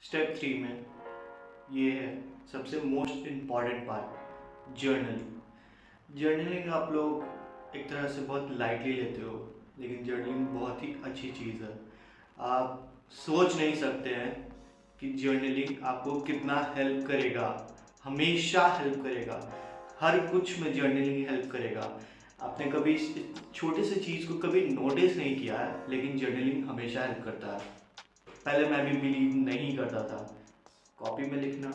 Step 3 में ये है सबसे most important part, journaling. Journaling आप लोग एक तरह से बहुत लाइटली लेते हो, लेकिन जर्नलिंग बहुत ही अच्छी चीज़ है। आप सोच नहीं सकते हैं कि जर्नलिंग आपको कितना हेल्प करेगा। हमेशा हेल्प करेगा, हर कुछ में जर्नलिंग हेल्प करेगा। आपने कभी इस छोटे से चीज़ को कभी नोटिस नहीं किया है, लेकिन जर्नलिंग हमेशा हेल्प करता है। पहले मैं भी बिलीव नहीं करता था। कॉपी में लिखना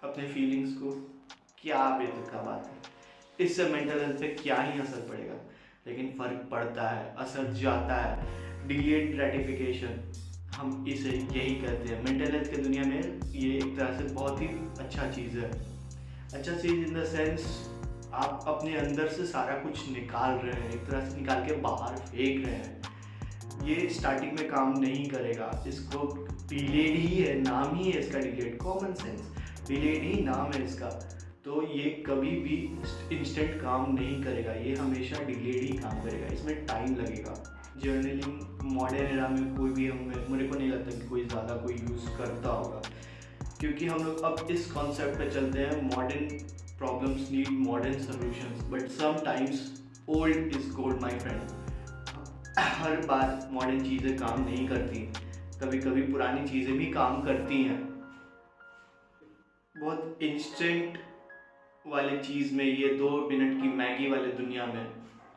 अपने फीलिंग्स को, क्या बेतुका का बात है, इससे मेंटल हेल्थ पे क्या ही असर पड़ेगा, लेकिन फ़र्क पड़ता है, असर जाता है। डिलेड ग्रेटिफिकेशन, हम इसे यही कहते हैं। मेंटल हेल्थ की दुनिया में ये एक तरह से बहुत ही अच्छा चीज़ है। अच्छा चीज़ इन द सेंस, आप अपने अंदर से सारा कुछ निकाल रहे हैं, एक तरह से निकाल के बाहर फेंक रहे हैं। ये स्टार्टिंग में काम नहीं करेगा, इसको डिलेड ही है, नाम ही है इसका डिलेड, कॉमन सेंस, डिलेड ही नाम है इसका। तो ये कभी भी इंस्टेंट काम नहीं करेगा, ये हमेशा डिलेड ही काम करेगा, इसमें टाइम लगेगा। जर्नलिंग मॉडर्न एरा में कोई भी हमें, मेरे को नहीं लगता कि कोई ज़्यादा कोई यूज़ करता होगा, क्योंकि हम लोग अब इस कॉन्सेप्ट पे चलते हैं, modern problems need modern solutions, but sometimes old is gold my friend. Her bar modern चीज़ें काम नहीं करती, कभी कभी पुरानी चीज़ें भी काम करती हैं। बहुत इंस्टेंट वाली चीज़ में, ये 2 मिनट की मैगी वाले दुनिया में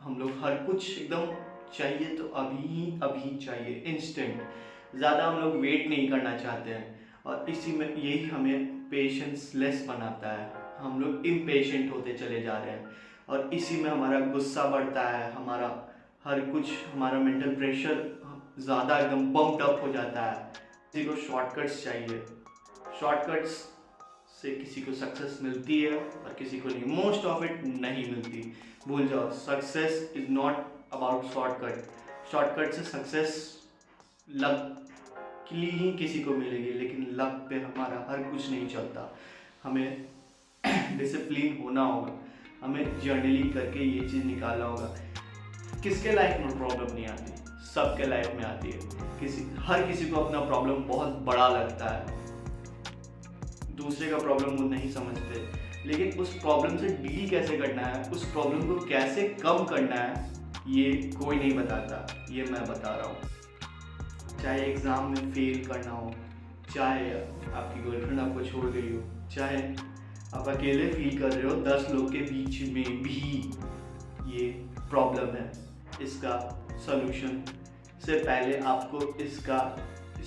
हम लोग हर कुछ एकदम चाहिए तो अभी अभी चाहिए, इंस्टेंट। ज़्यादा हम लोग वेट नहीं करना चाहते हैं, और इसी में यही हमें पेशेंस लेस बनाता है। हम लोग इम्पेशेंट होते चले जा रहे हैं, और इसी में हमारा गुस्सा बढ़ता है, हमारा हर कुछ, हमारा मेंटल प्रेशर ज़्यादा एकदम पम्प्ड अप हो जाता है। किसी को शॉर्टकट्स चाहिए, शॉर्टकट्स से किसी को सक्सेस मिलती है और किसी को नहीं, मोस्ट ऑफ इट नहीं मिलती। भूल जाओ, success is not about shortcut. Shortcut से सक्सेस लक के लिए ही किसी को मिलेगी, लेकिन लक पे हमारा हर कुछ नहीं चलता। हमें डिसिप्लिन होना होगा, हमें जर्नलिंग करके ये चीज़ निकालना होगा। किसके लाइफ में प्रॉब्लम नहीं आती? सबके लाइफ में आती है। हर किसी को अपना प्रॉब्लम बहुत बड़ा लगता है, दूसरे का प्रॉब्लम वो नहीं समझते, लेकिन उस प्रॉब्लम से डील कैसे करना है, उस प्रॉब्लम को कैसे कम करना है, ये कोई नहीं बताता, ये मैं बता रहा हूँ। चाहे एग्ज़ाम में फेल करना हो, चाहे आपकी गर्लफ्रेंड आपको छोड़ गई हो, चाहे आप अकेले फील कर रहे हो 10 लोग के बीच में भी, ये प्रॉब्लम है। इसका सॉल्यूशन से पहले आपको इस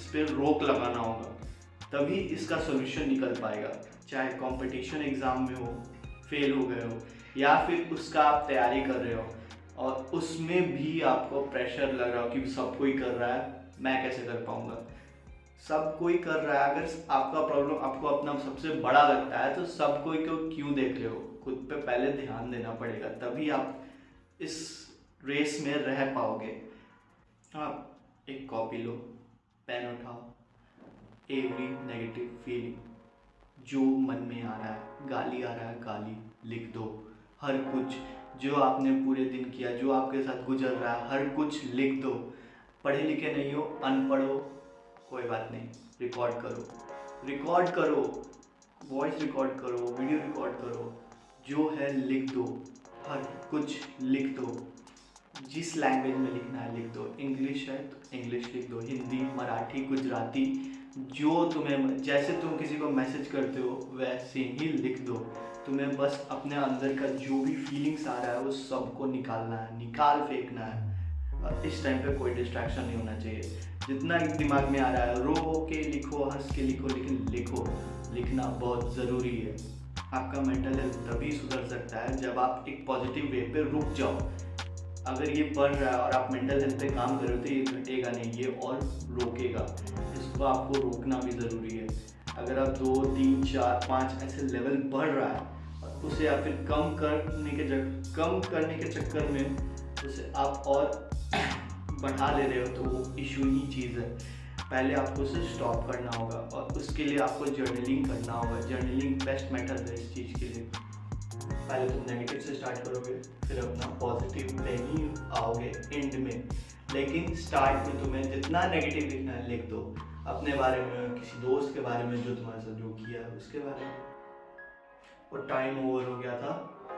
पर रोक लगाना होगा, तभी इसका सॉल्यूशन निकल पाएगा। चाहे कंपटीशन एग्ज़ाम में हो, फेल हो गए हो, या फिर उसका आप तैयारी कर रहे हो और उसमें भी आपको प्रेशर लग रहा हो कि सब कोई कर रहा है, मैं कैसे कर पाऊँगा। सब कोई कर रहा है, अगर आपका प्रॉब्लम आपको अपना सबसे बड़ा लगता है, तो सब कोई को क्यों देख रहे हो? खुद पे पहले ध्यान देना पड़ेगा, तभी आप इस रेस में रह पाओगे। आप एक कॉपी लो, पेन उठाओ, एवरी नेगेटिव फीलिंग जो मन में आ रहा है, गाली आ रहा है, गाली लिख दो। हर कुछ जो आपने पूरे दिन किया, जो आपके साथ गुजर रहा है, हर कुछ लिख दो। पढ़े लिखे नहीं हो, अनपढ़ हो, कोई बात नहीं, रिकॉर्ड करो, रिकॉर्ड करो, वॉइस रिकॉर्ड करो, वीडियो रिकॉर्ड करो, जो है लिख दो, हर कुछ लिख दो। जिस लैंग्वेज में लिखना है लिख दो, इंग्लिश है तो इंग्लिश लिख दो, हिंदी, मराठी, गुजराती, जो तुम्हें, जैसे तुम किसी को मैसेज करते हो वैसे ही लिख दो। तुम्हें बस अपने अंदर का जो भी फीलिंग्स आ रहा है वो सबको निकालना है, निकाल फेंकना है। और इस टाइम पे कोई डिस्ट्रैक्शन नहीं होना चाहिए। जितना दिमाग में आ रहा है रो के लिखो, हंस के लिखो, लेकिन लिखो, लिखना बहुत ज़रूरी है। आपका मेंटल हेल्थ तभी सुधर सकता है जब आप एक पॉजिटिव वे पे रुक जाओ। अगर ये बढ़ रहा है और आप मेंटल हेल्थ पे काम कर रहे हो तो ये घटेगा नहीं, ये और रोकेगा। इसको आपको रोकना भी ज़रूरी है। अगर आप 2, 3, 4, 5 ऐसे लेवल बढ़ रहा है और उसे आप फिर कम करने के चक्कर में उसे आप और बढ़ा ले रहे हो, तो वो इशू ही चीज़ है। पहले आपको उसे स्टॉप करना होगा, और उसके लिए आपको जर्नलिंग करना होगा। जर्नलिंग बेस्ट मेथड है इस चीज़ के लिए। पहले तुम नेगेटिव से स्टार्ट करोगे, फिर अपना पॉजिटिव पे ही आओगे एंड में, लेकिन स्टार्ट में तुम्हें जितना नेगेटिव लिखना है लिख दो। अपने बारे में, किसी दोस्त के बारे में जो तुम्हारे साथ जो किया है उसके बारे में। और टाइम ओवर हो गया था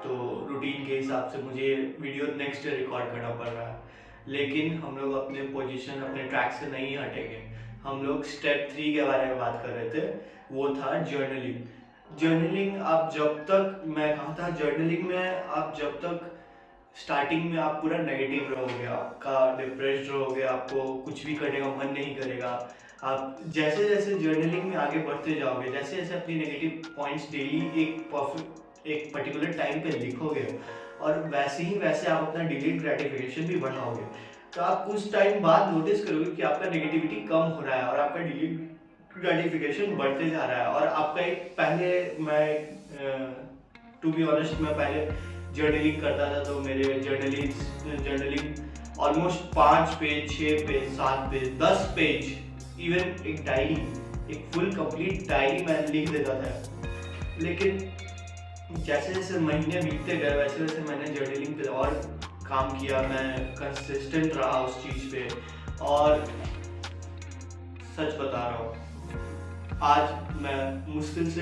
तो रूटीन के हिसाब से मुझे वीडियो नेक्स्ट डे रिकॉर्ड करना पड़ रहा है, लेकिन हम लोग अपने पोजीशन, अपने ट्रैक से नहीं हटेंगे। हम लोग स्टेप 3 के बारे में बात कर रहे थे, वो था जर्नलिंग। जर्नलिंग आप जब तक, मैं कहा था जर्नलिंग में आप जब तक स्टार्टिंग में आप पूरा नेगेटिव रहोगे, आपका डिप्रेस्ड रहोगे, आपको कुछ भी करने का मन नहीं करेगा। आप जैसे जैसे जर्नलिंग में आगे बढ़ते जाओगे, जैसे जैसे अपनी नेगेटिव पॉइंट्स डेली एक पर्टिकुलर टाइम पे लिखोगे, और वैसे ही वैसे आप अपना डिलीट ग्रेटिफिकेशन भी बढ़ाओगे, तो आप कुछ टाइम बाद नोटिस करोगे कि आपका नेगेटिविटी कम हो रहा है और आपका डिलीट ग्रेटिफिकेशन बढ़ते जा रहा है। और आपका एक पहले, मैं टू बी ऑनेस्ट, मैं पहले जर्नलिंग करता था तो मेरे journaling almost 5 page, 6 page, 7 page, 10 page, even एक डायरी, एक फुल कंप्लीट डायरी मैं लिख देता था। लेकिन जैसे जैसे महीने बीतते गए वैसे वैसे मैंने जर्नलिंग पे और काम किया, मैं कंसिस्टेंट रहा उस चीज़ पे। और सच बता रहा हूँ, आज मैं मुश्किल से,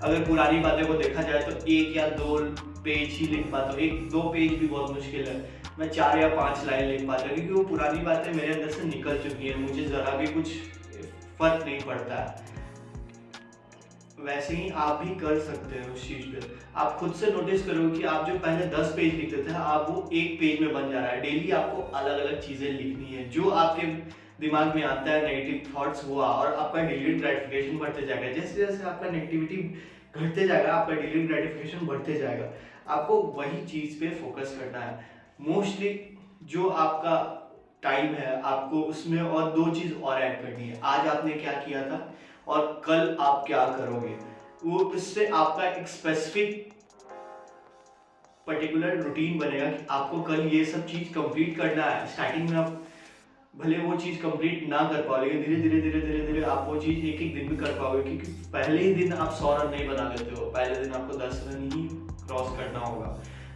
अगर पुरानी बातें को देखा जाए तो 1 या 2 पेज ही लिख पाता हूँ। 1-2 पेज भी बहुत मुश्किल है, मैं 4 या 5 लाइन लिख पाता हूँ, क्योंकि वो पुरानी बातें मेरे अंदर से निकल चुकी हैं, मुझे ज़रा भी कुछ फर्क नहीं पड़ता है। वैसे ही आप भी कर सकते हैं उस चीज़ पे। आप खुद से नोटिस करोगे कि आप जो पहले 10 पेज लिखते थे, आप वो 1 पेज में बन जा रहा है। डेली आपको अलग अलग चीज़ें लिखनी है, जो आपके दिमाग में आता है, नेगेटिव थॉट्स हुआ, और आपका डिलीट ग्रेटिफिकेशन बढ़ते जाएगा। जैसे जैसे आपका नेगेटिविटी घटते जाएगा, आपका डिलीट ग्रेटिफिकेशन बढ़ते जाएगा। आपको वही चीज़ पे फोकस करना है। मोस्टली जो आपका टाइम है, आपको उसमें और 2 चीज़ और ऐड करनी है। आज आपने क्या किया था और कल आप क्या करोगे, वो इससे आपका एक स्पेसिफिक पर्टिकुलर रूटीन बनेगा कि आपको कल ये सब चीज़ कंप्लीट करना है। स्टार्टिंग में आप भले वो चीज़ कंप्लीट ना कर पाओ, लेकिन धीरे धीरे आप वो चीज़ एक एक दिन में कर पाओगे, क्योंकि पहले ही दिन आप 100 रन नहीं बना लेते हो, पहले दिन आपको 10 रन ही क्रॉस करना होगा।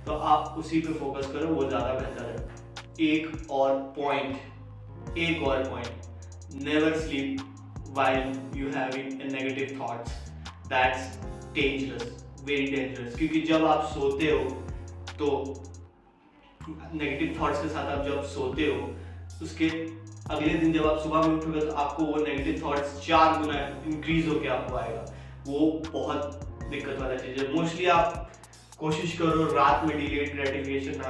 तो आप उसी पे फोकस करो, वो ज़्यादा बेहतर है। एक और point, never sleep while you having a negative thoughts, that's dangerous, very dangerous। क्योंकि जब आप सोते हो तो नेगेटिव थॉट्स के साथ आप जब सोते हो, उसके अगले दिन जब आप सुबह में उठोगे तो आपको वो नेगेटिव थॉट्स 4 गुना इंक्रीज होके आपको आएगा। वो बहुत दिक्कत वाला चीज़ है। मोस्टली आप कोशिश करो रात में डिलेड ग्रेटिफिकेशन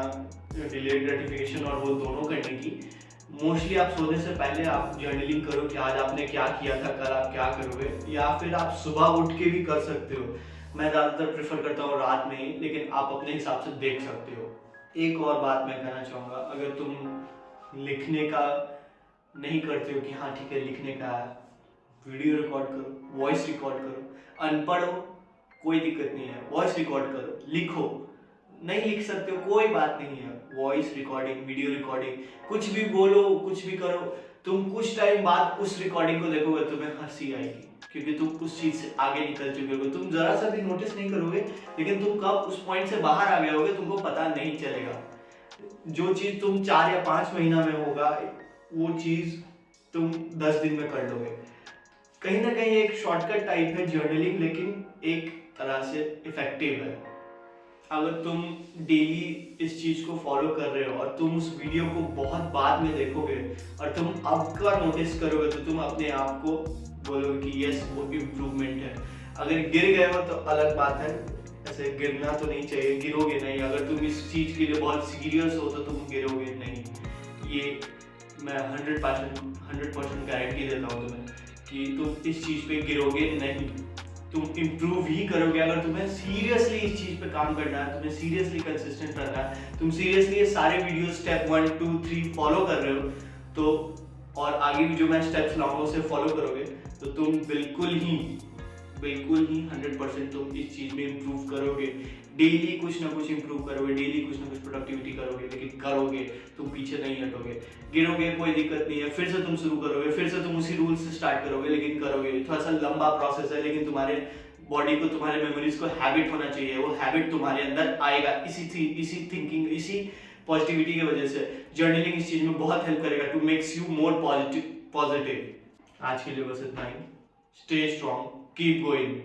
और वो दोनों करने की। मोस्टली आप सोने से पहले आप जर्नलिंग करो कि आज आपने क्या किया था, कल आप क्या करोगे, या फिर आप सुबह उठ के भी कर सकते हो। मैं ज़्यादातर प्रेफर करता हूँ रात में ही, लेकिन आप अपने हिसाब से देख सकते हो। एक और बात मैं कहना चाहूँगा, अगर तुम लिखने का नहीं करते हो कि हाँ ठीक है लिखने का है, वीडियो रिकॉर्ड करो, वॉइस रिकॉर्ड करो। अनपढ़ हो कोई दिक्कत नहीं है, वॉइस रिकॉर्ड करो, लिखो। नहीं लिख सकते हो कोई बात नहीं है, वॉइस रिकॉर्डिंग, वीडियो रिकॉर्डिंग, कुछ भी बोलो, कुछ भी करो। तुम कुछ टाइम बाद उस रिकॉर्डिंग को देखोगे, तुम्हें हंसी आएगी, क्योंकि तुम उस चीज से आगे निकल चुके हो। तुम जरा सा भी नोटिस नहीं करोगे, लेकिन तुम कब उस पॉइंट से बाहर आ गए होगे तुमको पता नहीं चलेगा। जो चीज तुम 4 या 5 महीना में होगा, वो चीज तुम 10 दिन में कर लोगे। कहीं ना कहीं एक शॉर्टकट टाइप है जर्नलिंग, लेकिन एक तरह से इफेक्टिव है। अगर तुम डेली इस चीज़ को फॉलो कर रहे हो और तुम उस वीडियो को बहुत बाद में देखोगे और तुम अब का नोटिस करोगे, तो तुम अपने आप को बोलोगे कि यस वो इम्प्रूवमेंट है। अगर गिर गए हो तो अलग बात है, ऐसे गिरना तो नहीं चाहिए, गिरोगे नहीं। अगर तुम इस चीज़ के लिए बहुत सीरियस हो तो तुम गिरोगे नहीं, ये मैं 100% गारंटी देता हूँ तुम्हें कि तुम इस चीज़ पे गिरोगे नहीं। तुम इम्प्रूव ही करोगे अगर तुम्हें सीरियसली इस चीज़ पे काम करना है, तुम्हें सीरियसली कंसिस्टेंट रहना है, तुम सीरियसली ये सारे वीडियो स्टेप 1, 2, 3 फॉलो कर रहे हो तो, और आगे भी जो मैं स्टेप्स लाऊंगा उसे फॉलो करोगे तो तुम बिल्कुल ही 100% तुम इस चीज़ में इम्प्रूव करोगे। डेली कुछ ना कुछ इम्प्रूव करोगे, डेली कुछ ना कुछ प्रोडक्टिविटी करोगे, लेकिन करोगे, तुम पीछे नहीं हटोगे। गिरोगे कोई दिक्कत नहीं है, फिर से तुम शुरू करोगे, फिर से तुम उसी रूल से स्टार्ट करोगे, लेकिन करोगे। थोड़ा सा लंबा प्रोसेस है, लेकिन तुम्हारे बॉडी को, तुम्हारे मेमोरीज को हैबिट होना चाहिए। वो हैबिट तुम्हारे अंदर आएगा इसी थिंकिंग, इसी पॉजिटिविटी की वजह से। जर्नलिंग इस चीज़ में बहुत हेल्प करेगा to makes you more positive. आज के लिए बस इतना ही। Stay strong, keep going.